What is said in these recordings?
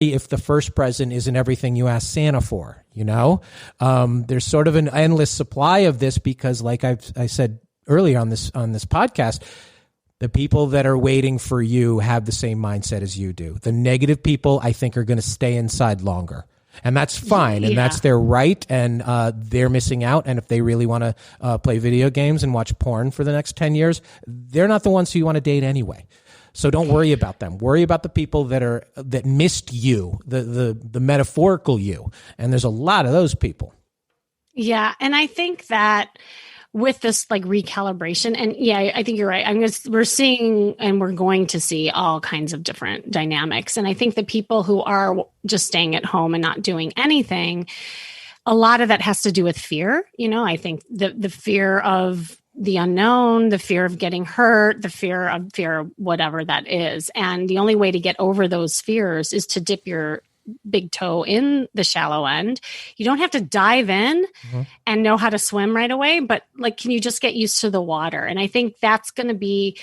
if the first present isn't everything you asked Santa for, there's sort of an endless supply of this because like I said earlier on this podcast, the people that are waiting for you have the same mindset as you do. The negative people, I think, are going to stay inside longer. And that's fine. And that's their right. And they're missing out. And if they really want to play video games and watch porn for the next 10 years, they're not the ones who you want to date anyway. So don't worry about them. Worry about the people that missed you, the metaphorical you. And there's a lot of those people. Yeah. And I think that with this like recalibration, and I think you're right. We're seeing and we're going to see all kinds of different dynamics. And I think the people who are just staying at home and not doing anything, a lot of that has to do with fear. I think the fear of the unknown, the fear of getting hurt, the fear of whatever that is. And the only way to get over those fears is to dip your big toe in the shallow end. You don't have to dive in and know how to swim right away, but like, can you just get used to the water? And I think that's going to be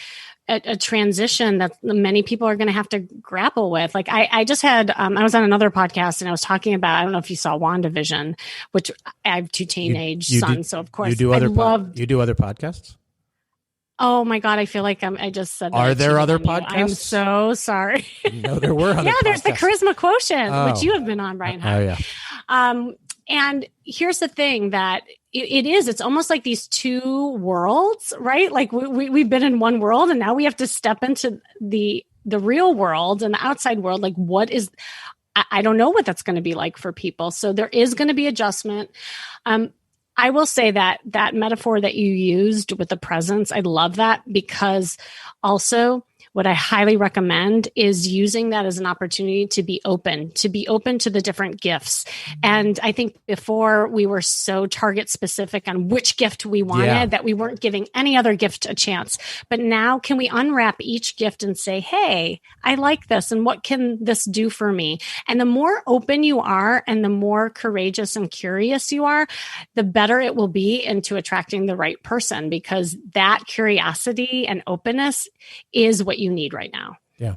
a transition that many people are going to have to grapple with. Like I just had, I was on another podcast and I was talking about, I don't know if you saw WandaVision, which I have two teenage sons. So of course you do other podcasts. Oh my God. I feel like I just said that. Are there other podcasts? I'm so sorry. No, there were other podcasts. There's the Charisma Quotient, which you have been on, Brian. Oh yeah. And here's the thing that it's almost like these two worlds, right? Like we've been in one world and now we have to step into the real world and the outside world. Like I don't know what that's going to be like for people. So there is going to be adjustment. I will say that metaphor that you used with the presents, I love that because also what I highly recommend is using that as an opportunity to be open to the different gifts. And I think before we were so target specific on which gift we wanted that we weren't giving any other gift a chance. But now can we unwrap each gift and say, hey, I like this. And what can this do for me? And the more open you are and the more courageous and curious you are, the better it will be into attracting the right person, because that curiosity and openness is what you need right now. Yeah.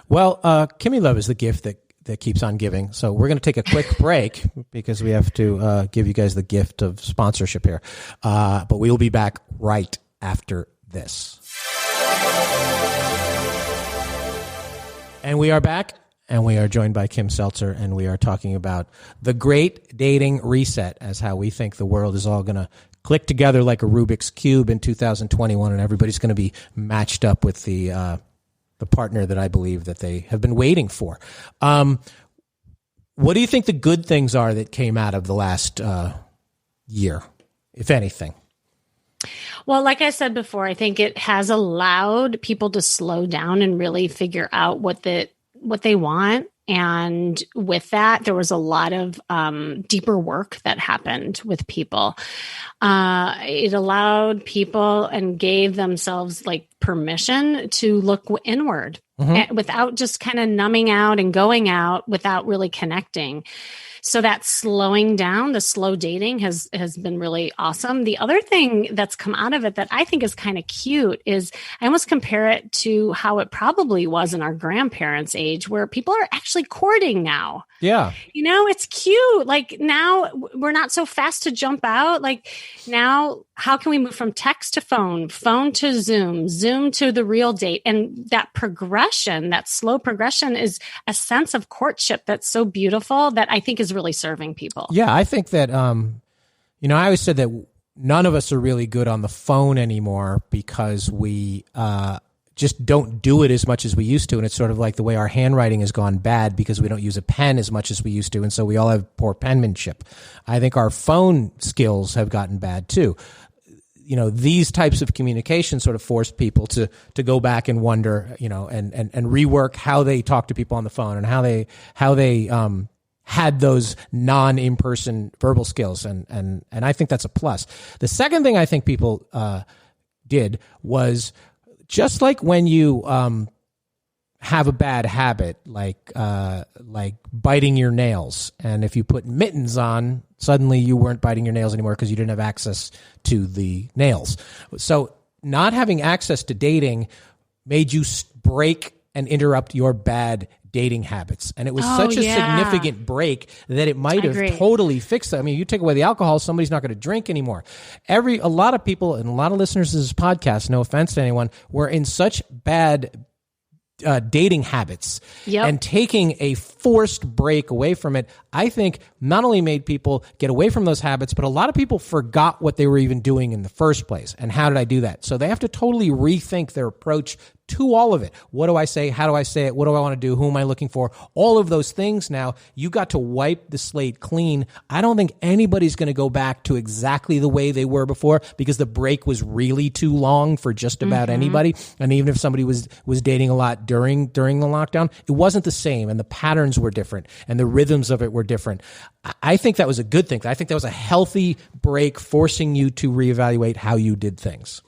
Well, Kimmy Love is the gift that keeps on giving. So we're going to take a quick break because we have to give you guys the gift of sponsorship here. But we'll be back right after this. And we are back, and we are joined by Kim Seltzer, and we are talking about the great dating reset as how we think the world is all going to click together like a Rubik's Cube in 2021, and everybody's going to be matched up with the partner that I believe that they have been waiting for. What do you think the good things are that came out of the last year, if anything? Well, like I said before, I think it has allowed people to slow down and really figure out what they want. And with that, there was a lot of deeper work that happened with people. It allowed people and gave themselves like permission to look inward without just kind of numbing out and going out without really connecting. So that slowing down, the slow dating has been really awesome. The other thing that's come out of it that I think is kind of cute is I almost compare it to how it probably was in our grandparents' age, where people are actually courting now. Yeah. It's cute. Like now we're not so fast to jump out. Like now, how can we move from text to phone to Zoom to the real date? And that progression, that slow progression is a sense of courtship that's so beautiful that I think is really serving people. Yeah, I think that, I always said that none of us are really good on the phone anymore because we just don't do it as much as we used to. And it's sort of like the way our handwriting has gone bad because we don't use a pen as much as we used to. And so we all have poor penmanship. I think our phone skills have gotten bad too. These types of communication sort of forced people to go back and wonder, and rework how they talk to people on the phone and how they had those in-person verbal skills. And I think that's a plus. The second thing I think people did was just like when you have a bad habit, like biting your nails. And if you put mittens on, suddenly you weren't biting your nails anymore because you didn't have access to the nails. So not having access to dating made you break and interrupt your bad dating habits. And it was such a significant break that it might have agree. totally fixed it. I mean, you take away the alcohol, somebody's not going to drink anymore. A lot of people and a lot of listeners to this podcast, no offense to anyone, were in such bad dating habits, and taking a forced break away from it, I think not only made people get away from those habits, but a lot of people forgot what they were even doing in the first place. And how did I do that? So they have to totally rethink their approach to all of it. What do I say? How do I say it? What do I want to do? Who am I looking for? All of those things now, you got to wipe the slate clean. I don't think anybody's going to go back to exactly the way they were before, because the break was really too long for just about anybody. And even if somebody was dating a lot during the lockdown, it wasn't the same, and the patterns were different and the rhythms of it were different. I think that was a good thing. I think that was a healthy break, forcing you to reevaluate how you did things.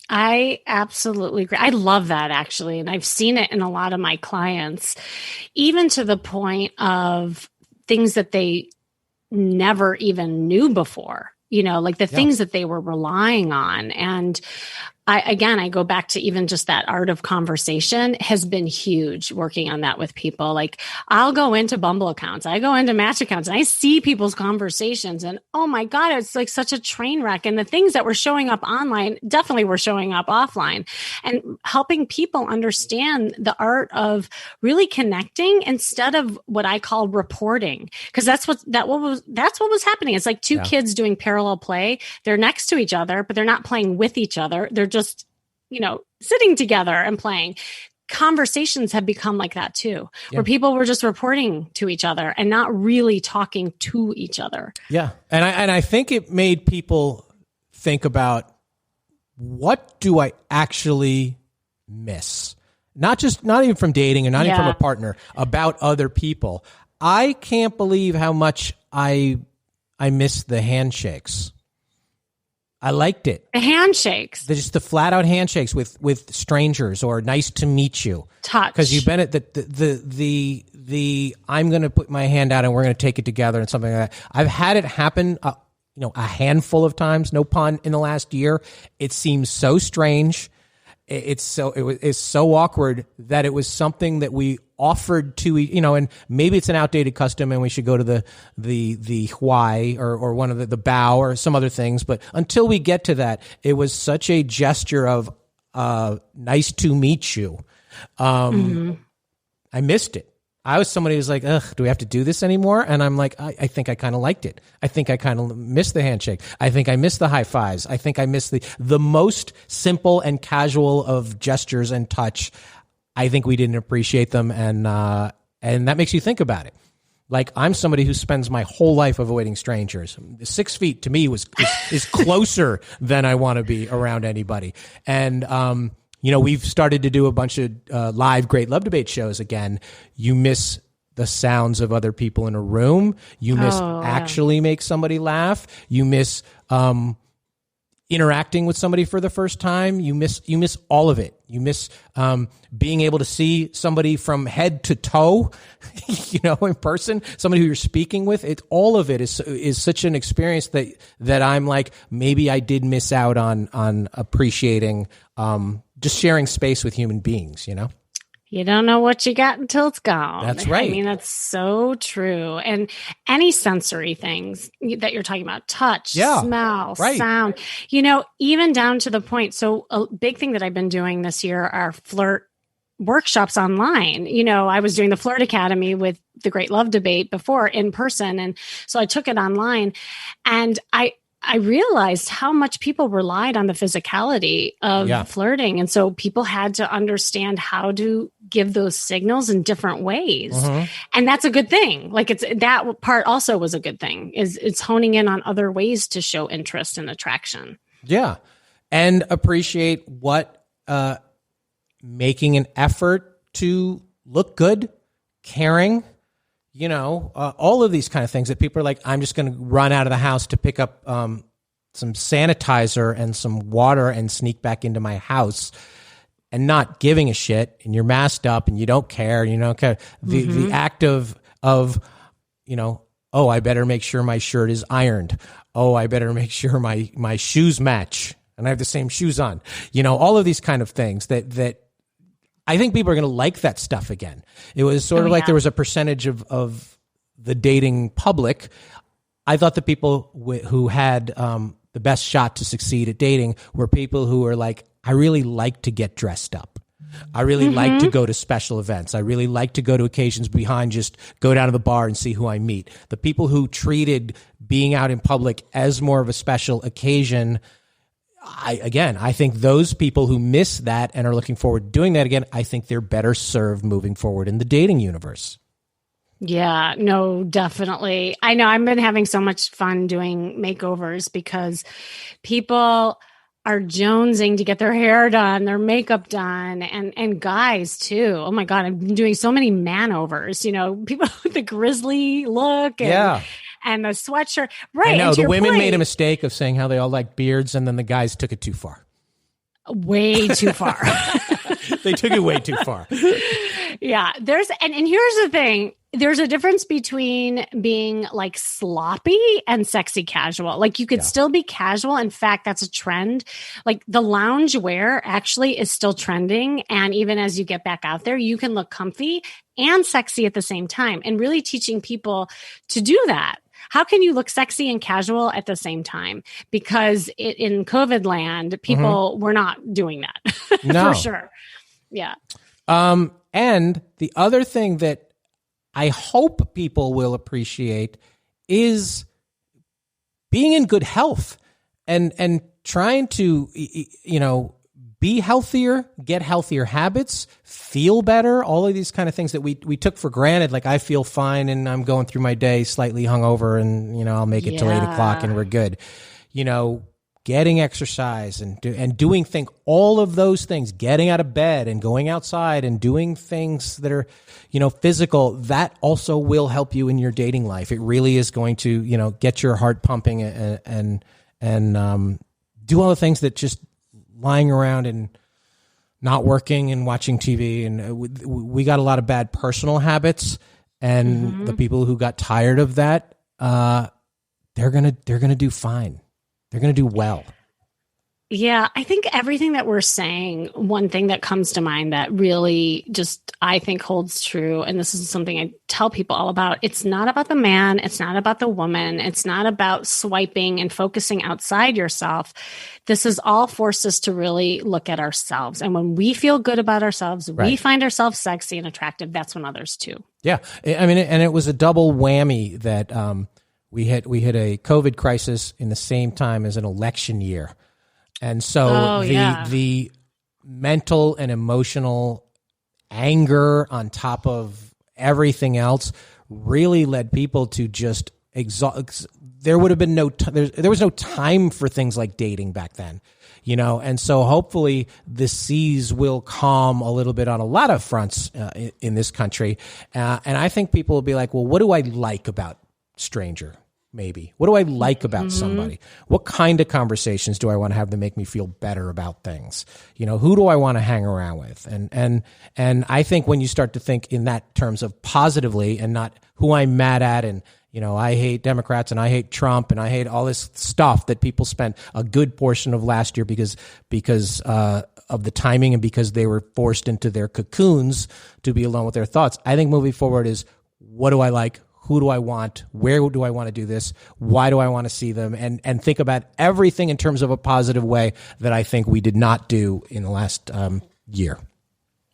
I absolutely agree. I love that, actually. And I've seen it in a lot of my clients, even to the point of things that they never even knew before, like the things that they were relying on. And I go back to even just that art of conversation has been huge, working on that with people. Like, I'll go into Bumble accounts, I go into Match accounts, and I see people's conversations, and oh my God, it's like such a train wreck. And the things that were showing up online definitely were showing up offline, and helping people understand the art of really connecting instead of what I call reporting. Cause that's what was happening. It's like two kids doing parallel play. They're next to each other, but they're not playing with each other. They're just, sitting together and playing. Conversations have become like that too, where people were just reporting to each other and not really talking to each other. Yeah. And I think it made people think about, what do I actually miss? Not even from dating, and not even from a partner, about other people. I can't believe how much I miss the handshakes. I liked it. The handshakes. Just the flat out handshakes with strangers, or nice to meet you. Touch. Because you've been at the I'm going to put my hand out and we're going to take it together and something like that. I've had it happen, a handful of times, no pun, in the last year. It seems so strange. It's so awkward that it was something that we offered to, and maybe it's an outdated custom and we should go to the why or one of the bow or some other things. But until we get to that, it was such a gesture of nice to meet you. I missed it. I was somebody who's like, ugh, do we have to do this anymore? And I'm like, I think I kind of liked it. I think I kind of missed the handshake. I think I missed the high fives. I think I missed the most simple and casual of gestures and touch. I think we didn't appreciate them. And that makes you think about it. Like, I'm somebody who spends my whole life avoiding strangers. 6 feet to me is closer than I want to be around anybody. And, we've started to do a bunch of live Great Love Debate shows again. You miss the sounds of other people in a room. You miss actually make somebody laugh. You miss interacting with somebody for the first time. You miss all of it. You miss being able to see somebody from head to toe, in person, somebody who you're speaking with. All of it is such an experience that I'm like, maybe I did miss out on appreciating just sharing space with human beings, You don't know what you got until it's gone. That's right. I mean, that's so true. And any sensory things that you're talking about, touch, smell, sound, even down to the point. So a big thing that I've been doing this year are flirt workshops online. I was doing the Flirt Academy with the Great Love Debate before in person. And so I took it online, and I realized how much people relied on the physicality of flirting. And so people had to understand how to give those signals in different ways. And that's a good thing. Like, that part also was a good thing, is it's honing in on other ways to show interest and attraction. Yeah. And appreciate what, making an effort to look good, caring, all of these kind of things that people are like, I'm just going to run out of the house to pick up some sanitizer and some water and sneak back into my house, and not giving a shit, and you're masked up and you don't care. The act of oh, I better make sure my shirt is ironed. Oh, I better make sure my shoes match and I have the same shoes on. All of these kind of things that I think people are going to like that stuff again. It was sort of like there was a percentage of the dating public. I thought the people who had the best shot to succeed at dating were people who are like, I really like to get dressed up. I really like to go to special events. I really like to go to occasions behind just go down to the bar and see who I meet. The people who treated being out in public as more of a special occasion, I think those people who miss that and are looking forward to doing that again, I think they're better served moving forward in the dating universe. Yeah, no, definitely. I know I've been having so much fun doing makeovers because people are jonesing to get their hair done, their makeup done, and guys too. Oh my God, I've been doing so many manovers, people with the grizzly look and the sweatshirt. Right. I know the women made a mistake of saying how they all like beards, and then the guys took it too far. Way too far. They took it way too far. Yeah. And here's the thing. There's a difference between being like sloppy and sexy casual. Like you could still be casual. In fact, that's a trend. Like the lounge wear actually is still trending. And even as you get back out there, you can look comfy and sexy at the same time, and really teaching people to do that. How can you look sexy and casual at the same time? Because in COVID land, people were not doing that. No. For sure. Yeah. And the other thing that I hope people will appreciate is being in good health and trying to, be healthier, get healthier habits, feel better, all of these kind of things that we took for granted. Like I feel fine and I'm going through my day slightly hungover and, I'll make it till 8:00 and we're good. Getting exercise and doing all of those things, getting out of bed and going outside and doing things that are, physical, that also will help you in your dating life. It really is going to, get your heart pumping and do all the things that just lying around and not working and watching TV. And we got a lot of bad personal habits, and the people who got tired of that, they're going to do fine. They're going to do well. Yeah, I think everything that we're saying, one thing that comes to mind that really just, I think holds true, and this is something I tell people all about, it's not about the man, it's not about the woman, it's not about swiping and focusing outside yourself. This is all forced us to really look at ourselves. And when we feel good about ourselves, we find ourselves sexy and attractive, that's when others too. Yeah, I mean, and it was a double whammy that we hit a COVID crisis in the same time as an election year. And so the mental and emotional anger on top of everything else really led people to just exhaust. There would have been there was no time for things like dating back then, and so hopefully the seas will calm a little bit on a lot of fronts in this country. And I think people will be like, well, what do I like about stranger? Maybe. What do I like about somebody? What kind of conversations do I want to have that make me feel better about things? Who do I want to hang around with? And I think when you start to think in that terms of positively and not who I'm mad at and, I hate Democrats and I hate Trump and I hate all this stuff that people spent a good portion of last year because of the timing and because they were forced into their cocoons to be alone with their thoughts. I think moving forward is, what do I like? Who do I want? Where do I want to do this? Why do I want to see them? And think about everything in terms of a positive way that I think we did not do in the last year.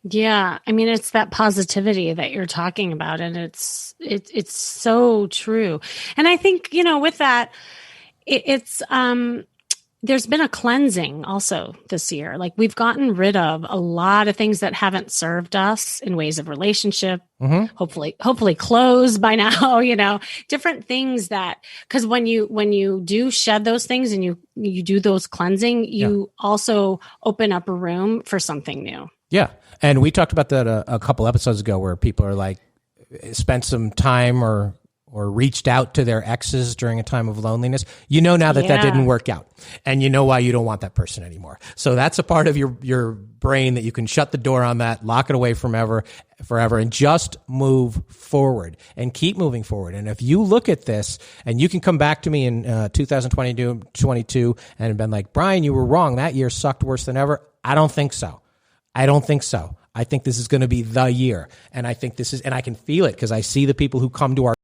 Yeah. I mean, it's that positivity that you're talking about, and it's so true. And I think, with that, it's there's been a cleansing also this year. Like we've gotten rid of a lot of things that haven't served us in ways of relationship, hopefully closed by now, different things that, because when you do shed those things and you do those cleansing, you also open up a room for something new. Yeah. And we talked about that a couple episodes ago where people are like, spent some time or reached out to their exes during a time of loneliness. Now that didn't work out, and you know why you don't want that person anymore. So that's a part of your brain that you can shut the door on that, lock it away forever, and just move forward and keep moving forward. And if you look at this and you can come back to me in 2022 and been like, Brian, you were wrong. That year sucked worse than ever. I don't think so. I think this is going to be the year. And I think this is, and I can feel it because I see the people who come to our